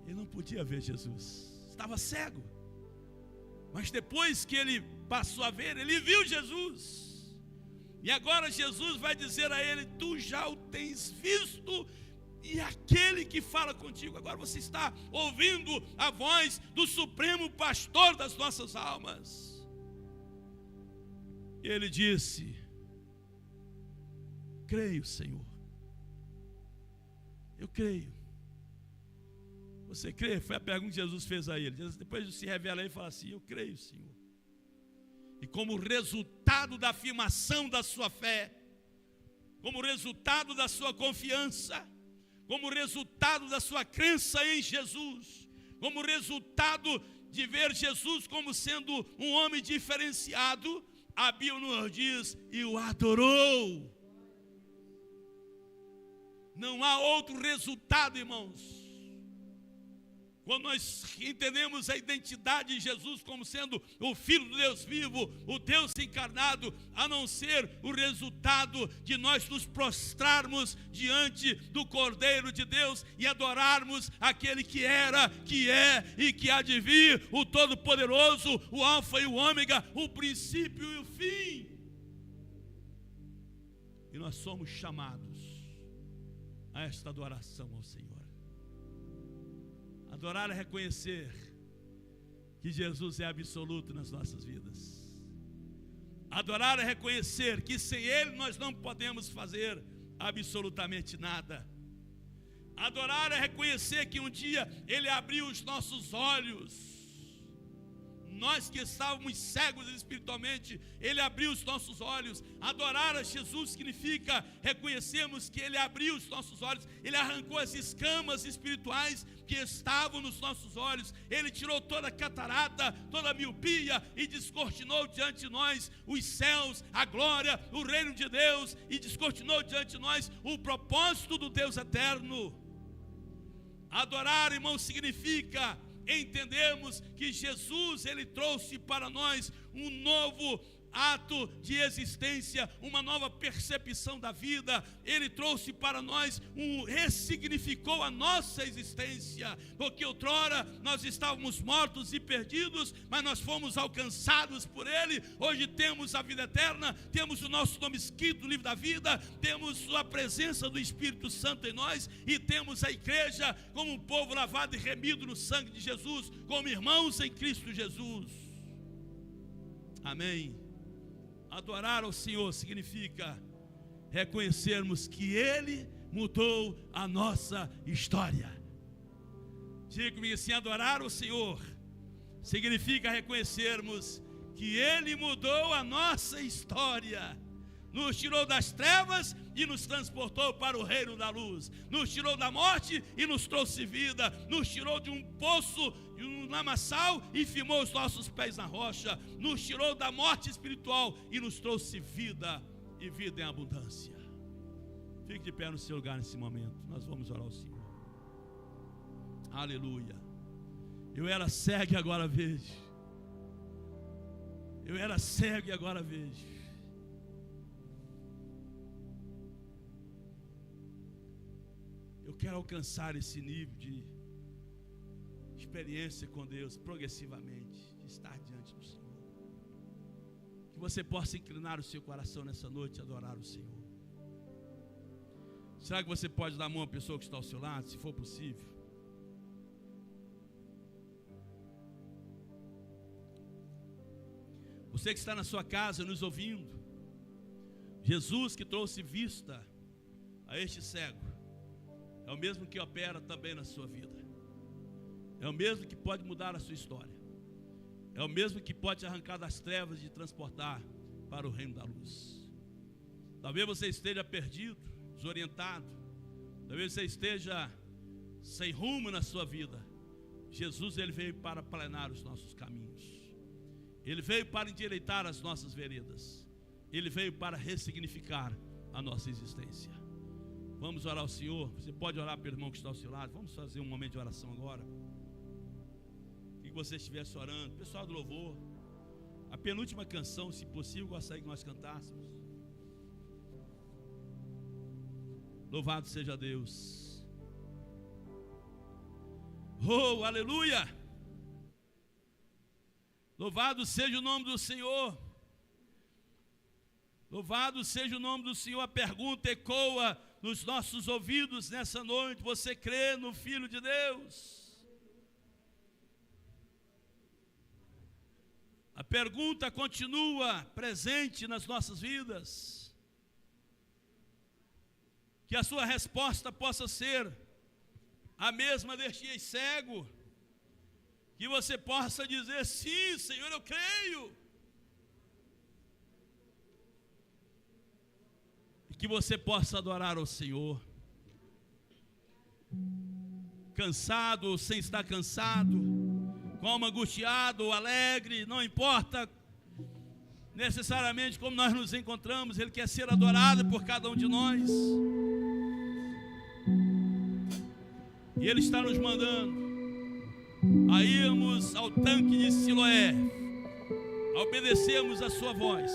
Ele não podia ver Jesus, estava cego. Mas depois que ele passou a ver, ele viu Jesus. E agora Jesus vai dizer a ele: tu já o tens visto, e aquele que fala contigo. Agora você está ouvindo a voz do Supremo Pastor das nossas almas. E ele disse: creio, Senhor. Eu creio. Você crê? Foi a pergunta que Jesus fez a ele. Depois se revela aí e fala assim: eu creio, Senhor. E como resultado da afirmação da sua fé, como resultado da sua confiança, como resultado da sua crença em Jesus, como resultado de ver Jesus como sendo um homem diferenciado, a Bíblia nos diz: e o adorou. Não há outro resultado, irmãos. Quando nós entendemos a identidade de Jesus como sendo o Filho do Deus vivo, o Deus encarnado, a não ser o resultado de nós nos prostrarmos diante do Cordeiro de Deus e adorarmos aquele que era, que é e que há de vir, o Todo-Poderoso, o Alfa e o Ômega, o princípio e o fim. E nós somos chamados a esta adoração ao Senhor. Adorar é reconhecer que Jesus é absoluto nas nossas vidas. Adorar é reconhecer que sem Ele nós não podemos fazer absolutamente nada. Adorar é reconhecer que um dia Ele abriu os nossos olhos. Nós que estávamos cegos espiritualmente, Ele abriu os nossos olhos. Adorar a Jesus significa reconhecermos que Ele abriu os nossos olhos. Ele arrancou as escamas espirituais que estavam nos nossos olhos. Ele tirou toda a catarata, toda a miopia e descortinou diante de nós os céus, a glória, o reino de Deus, e descortinou diante de nós o propósito do Deus eterno. Adorar, irmão, significa entendemos que Jesus, Ele trouxe para nós um novo ato de existência, uma nova percepção da vida. Ele trouxe para nós, ressignificou a nossa existência, porque outrora nós estávamos mortos e perdidos, mas nós fomos alcançados por Ele. Hoje temos a vida eterna, temos o nosso nome escrito no livro da vida, temos a presença do Espírito Santo em nós, e temos a igreja como um povo lavado e remido no sangue de Jesus, como irmãos em Cristo Jesus. Amém. Adorar ao Senhor significa reconhecermos que Ele mudou a nossa história. Diga-me assim: adorar ao Senhor significa reconhecermos que Ele mudou a nossa história. Nos tirou das trevas e nos transportou para o reino da luz. Nos tirou da morte e nos trouxe vida. Nos tirou de um poço, de um lamaçal, e firmou os nossos pés na rocha. Nos tirou da morte espiritual e nos trouxe vida, e vida em abundância. Fique de pé no seu lugar nesse momento. Nós vamos orar ao Senhor. Aleluia. Eu era cego e agora vejo. Eu era cego e agora vejo. Eu quero alcançar esse nível de experiência com Deus progressivamente, de estar diante do Senhor. Que você possa inclinar o seu coração nessa noite e adorar o Senhor. Será que você pode dar a mão à pessoa que está ao seu lado, se for possível? Você que está na sua casa nos ouvindo, Jesus que trouxe vista a este cego, é o mesmo que opera também na sua vida. É o mesmo que pode mudar a sua história. É o mesmo que pode te arrancar das trevas e te transportar para o reino da luz. Talvez você esteja perdido, desorientado. Talvez você esteja sem rumo na sua vida. Jesus, ele veio para planear os nossos caminhos. Ele veio para endireitar as nossas veredas. Ele veio para ressignificar a nossa existência. Vamos orar ao Senhor. Você pode orar pelo irmão que está ao seu lado. Vamos fazer um momento de oração agora. Que você estivesse orando. Pessoal do louvor, a penúltima canção, se possível, gostaria que nós cantássemos. Louvado seja Deus. Oh, aleluia. Louvado seja o nome do Senhor. Louvado seja o nome do Senhor. A pergunta ecoa nos nossos ouvidos nessa noite. Você crê no Filho de Deus? A pergunta continua presente nas nossas vidas. Que a sua resposta possa ser a mesma deste cego. Que você possa dizer: sim, Senhor, eu creio. E que você possa adorar ao Senhor. Cansado ou sem estar cansado, com alma angustiada ou alegre, não importa necessariamente como nós nos encontramos, Ele quer ser adorado por cada um de nós. E Ele está nos mandando a irmos ao tanque de Siloé, a obedecermos a sua voz.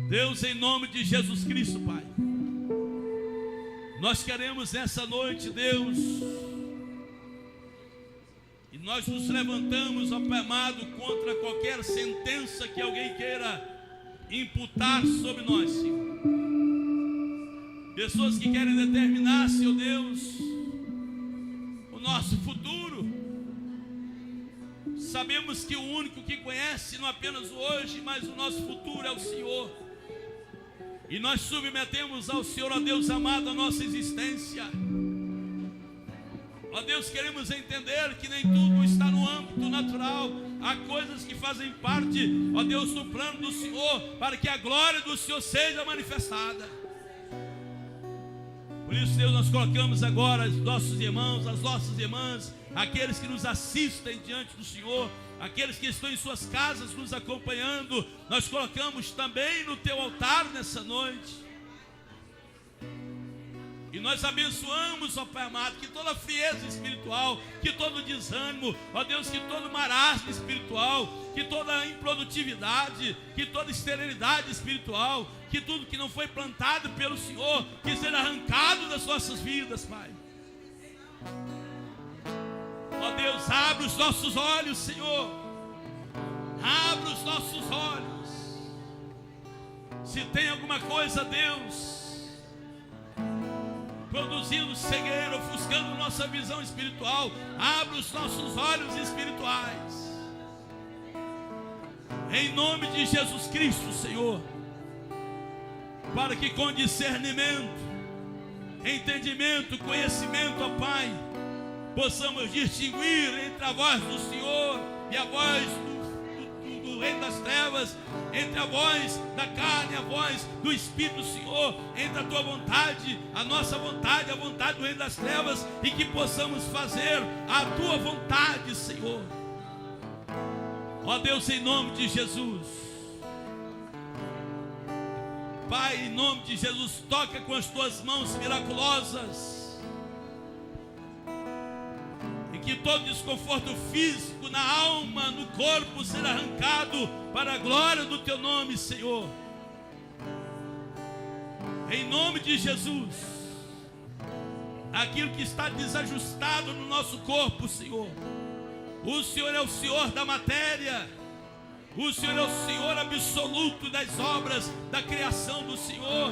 Deus, em nome de Jesus Cristo, Pai, nós queremos nessa noite, Deus, e nós nos levantamos, ó Pai amado, contra qualquer sentença que alguém queira imputar sobre nós, Senhor. Pessoas que querem determinar, Senhor Deus, o nosso futuro. Sabemos que o único que conhece não apenas o hoje, mas o nosso futuro é o Senhor. E nós submetemos ao Senhor, ó Deus amado, a nossa existência. Ó Deus, queremos entender que nem tudo está no âmbito natural. Há coisas que fazem parte, ó Deus, do plano do Senhor, para que a glória do Senhor seja manifestada. Por isso, Deus, nós colocamos agora os nossos irmãos, as nossas irmãs, aqueles que nos assistem diante do Senhor, aqueles que estão em suas casas nos acompanhando, nós colocamos também no teu altar nessa noite. E nós abençoamos, ó Pai amado, que toda frieza espiritual, que todo desânimo, ó Deus, que todo marasmo espiritual, que toda improdutividade, que toda esterilidade espiritual, que tudo que não foi plantado pelo Senhor, que seja arrancado das nossas vidas, Pai. Ó Deus, abre os nossos olhos, Senhor. Abre os nossos olhos. Se tem alguma coisa, Deus, produzindo cegueira, ofuscando nossa visão espiritual, abre os nossos olhos espirituais. Em nome de Jesus Cristo, Senhor, para que com discernimento, entendimento, conhecimento, ó Pai, possamos distinguir entre a voz do Senhor e a voz do reino das trevas, entre a voz da carne e a voz do Espírito do Senhor, entre a tua vontade, a nossa vontade, a vontade do reino das trevas, e que possamos fazer a tua vontade, Senhor. Ó Deus, em nome de Jesus, Pai, em nome de Jesus, toca com as tuas mãos miraculosas, que todo desconforto físico na alma, no corpo, será arrancado para a glória do teu nome, Senhor. Em nome de Jesus, aquilo que está desajustado no nosso corpo, Senhor, o Senhor é o Senhor da matéria, O Senhor é o Senhor absoluto das obras da criação do Senhor.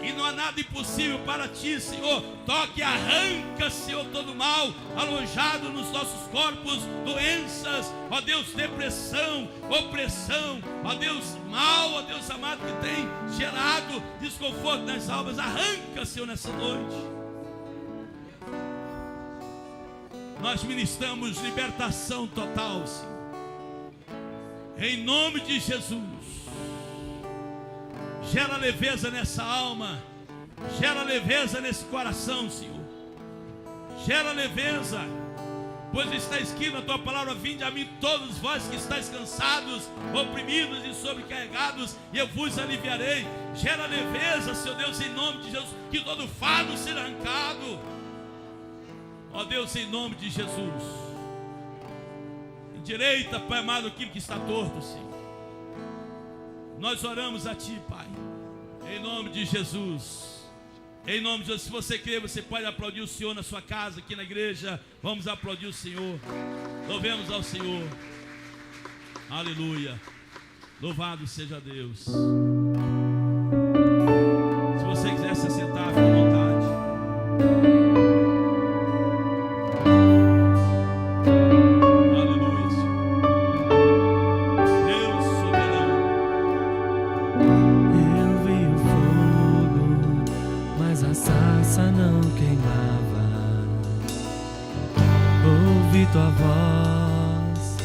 E não há nada impossível para ti, Senhor. Toque e arranca, Senhor, todo mal alojado nos nossos corpos, doenças, ó Deus, depressão, opressão, ó Deus, mal, ó Deus amado, que tem gerado desconforto nas almas. Arranca, Senhor, nessa noite. Nós ministramos libertação total, Senhor, em nome de Jesus. Gera leveza nessa alma, gera leveza nesse coração, Senhor. Gera leveza, pois está escrito na tua palavra: vinde a mim todos vós que estáis cansados, oprimidos e sobrecarregados, e eu vos aliviarei. Gera leveza, Senhor Deus, em nome de Jesus, que todo fardo seja arrancado, ó Deus, em nome de Jesus. Endireita, Pai amado, aquilo que está torto, Senhor. Nós oramos a Ti, Pai, em nome de Jesus. Em nome de Jesus. Se você crê, você pode aplaudir o Senhor na sua casa, aqui na igreja. Vamos aplaudir o Senhor. Louvemos ao Senhor. Aleluia. Louvado seja Deus. Se você quiser se assentar, fique à vontade. Tua voz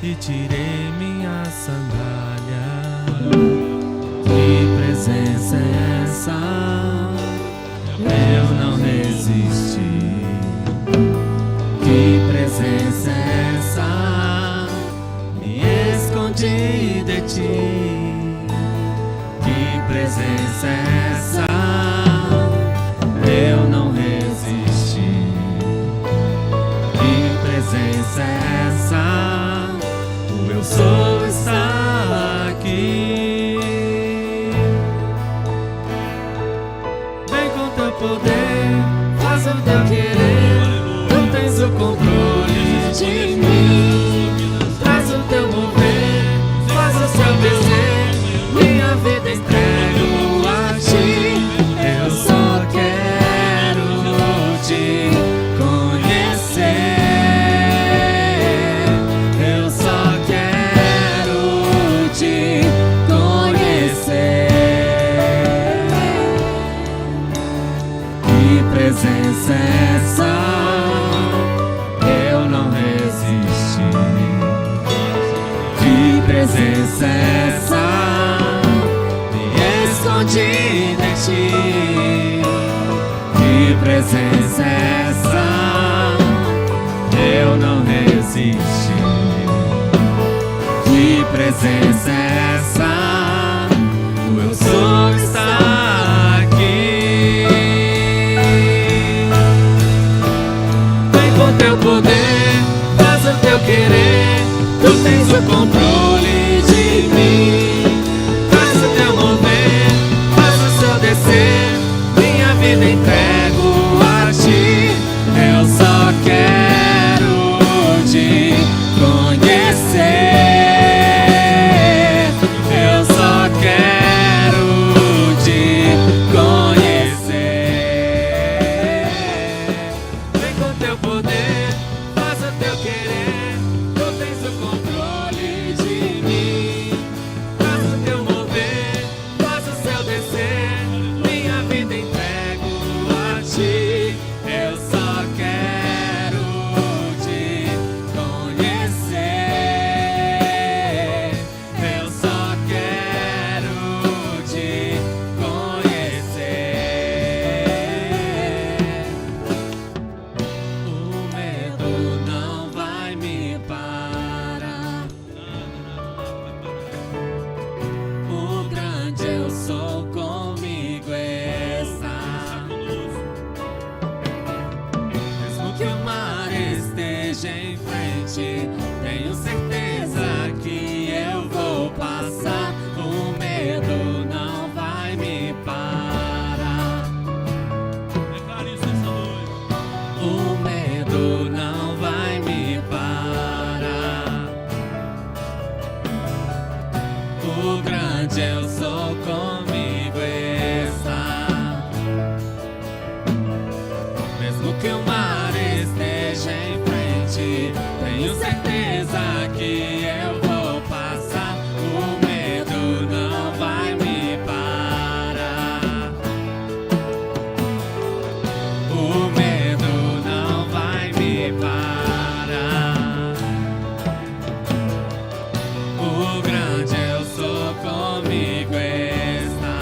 e tirei minha sandália. Que presença é essa? Eu não resisti. Que presença é essa? Me escondi de ti. Que presença é essa? Eu não resisti. Presença é essa? O eu sou está aqui. Vem com teu poder, faz o teu querer. Tu tens o controle de mim. Traz o teu mover, faz o seu desejo. Minha vida entrego a ti. Eu só quero te conhecer. Presença é essa? Eu não resisti. Que presença é essa? Me escondi de ti. Que presença é essa? Eu não resisti. Que presença é essa? O eu sou está aqui. Teu poder, faz o teu querer. Tu tens o controle de mim. Faz o teu mover, faz o seu descer. Minha vida entrego a ti. Eu só quero te conhecer. Eu só quero te conhecer. Vem com teu poder. Vida entrego que o mar esteja em frente, tenho certeza que eu vou passar. O medo não vai me parar. O medo não vai me parar. O grande eu sou, comigo está.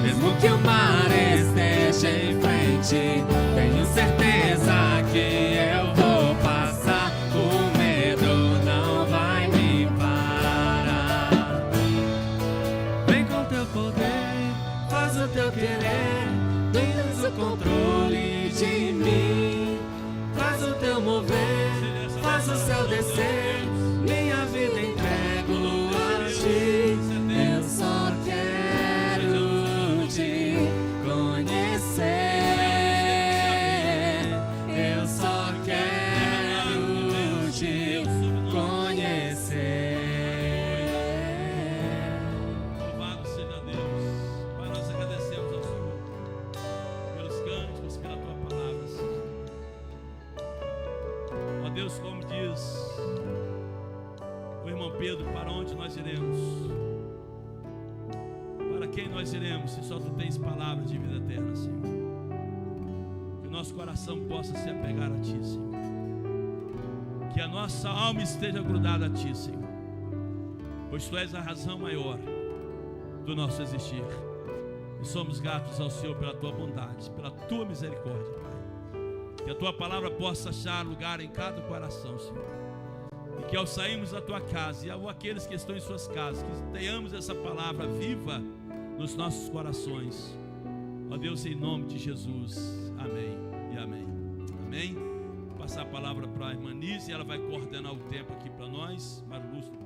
Mesmo que o mar esteja em frente, tenho certeza que eu vou passar. O medo não vai me parar. Vem com teu poder, faz o teu querer, tens o controle de mim. Faz o teu mover, faz o céu descer, minha vida entrego a ti. Eu só quero te conhecer. Eu só quero te conhecer. Louvado seja Deus. Pai, nós agradecemos ao Senhor pelos cânticos, pela tua palavra, Senhor. Ó Deus, como diz o irmão Pedro, para onde nós iremos? Para quem nós iremos, se só tu tens palavras de vida eterna, Senhor? Que o nosso coração possa se apegar a ti, Senhor. Que a nossa alma esteja grudada a ti, Senhor, pois tu és a razão maior do nosso existir. E somos gratos ao Senhor pela tua bondade, pela tua misericórdia, Pai. Que a tua palavra possa achar lugar em cada coração, Senhor. E que ao sairmos da tua casa, e ao aqueles que estão em suas casas, que tenhamos essa palavra viva nos nossos corações. Ó Deus, em nome de Jesus. Amém e amém. Amém. Vou passar a palavra para a irmã Nise, ela vai coordenar o tempo aqui para nós. Marulus depois.